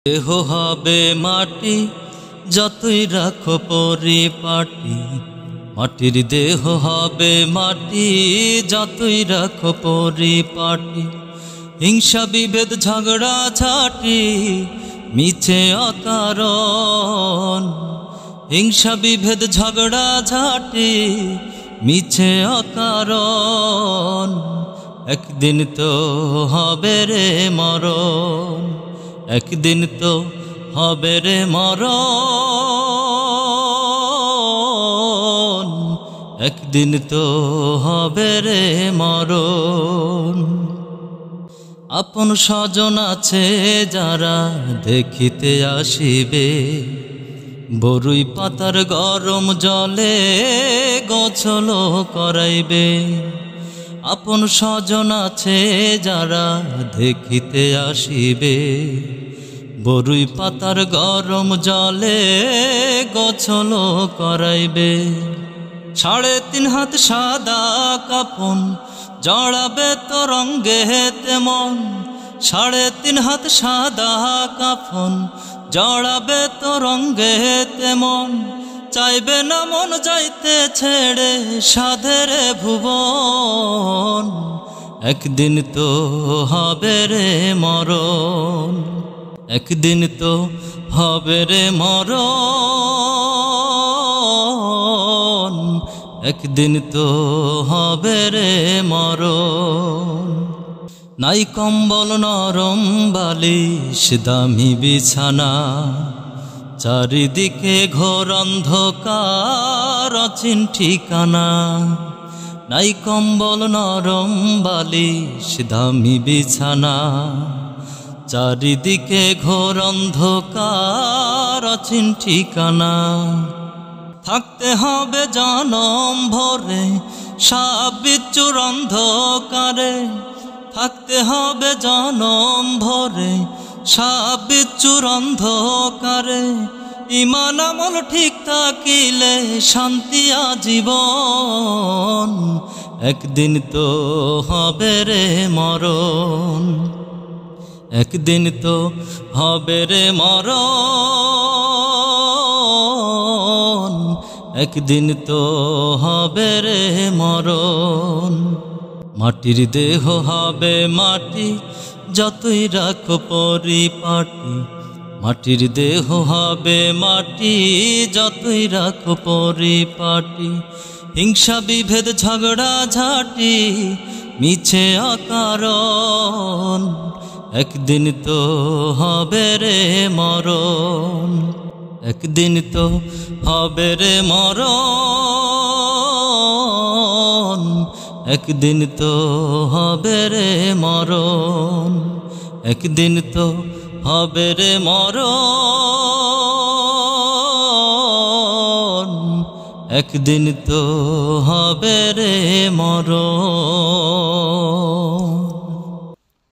দেহ হবে মাটি যতই রাখো পরিপাটি, মাটির দেহ হবে মাটি যতই রাখো পরিপাটি। হিংসা বিভেদ ঝগড়া ঝাঁটি মিছে অকারণ, হিংসা বিভেদ ঝগড়া ঝাঁটি মিছে অকারণ। একদিন তো হবে রে মরণ, একদিন তো হবে রে মরণ, একদিন তো হবে রে মরণ। আপন স্বজন আছে যারা দেখিতে আসিবে, বরুই পাতার গরম জলে গোসল করাইবে। আপন স্বজন আছে যারা দেখিতে আসিবে, বরুই পাতার গরম জলে গোসল করাইবে। 3.5 হাত সাদা কাপন জড়াবে তোর অঙ্গে তেমন, 3.5 হাত সাদা কাফন জড়াবে তোর অঙ্গে তেমন। চাইবে না মন যাইতে ছেড়ে সাধের ভুবন, একদিন তো হবে রে মরণ, একদিন তো হবে রে মরণ, একদিন তো হবে রে মরণ। নাই কম্বল নরম বালিশ দামি বিছানা, চারিদিকে ঘোর অন্ধকার অচিন ঠিকানা। নাই কম্বল নরম বালিশ দামি বিছানা, চারিদিকে ঘোর অন্ধকার অচিন ঠিকানা। থাকতে হবে জনম ভরে সাপ বিচ্ছুর অন্ধকারে, থাকতে হবে জনম ভরে সাপ বিচ্ছুর অন্ধকারে। ঈমান আমল ঠিক থাকিলে শান্তি আজীবন, একদিন তো হবে রে মরণ, একদিন তো হবে রে মরণ, একদিন তো হবে রে মরণ। মাটির দেহ হবে মাটি যতই রাখো পরিপাটি, মাটির দেহ হবে মাটি যতই রাখো পরিপাটি। হিংসা বিভেদ ঝগড়া ঝাঁটি মিছে অকারণ, একদিন তো হবে রে মরণ, একদিন তো হবে রে মরণ, একদিন তো হবে রে মরণ, একদিন তো হবে রে মরণ, একদিন তো হবে রে মরণ।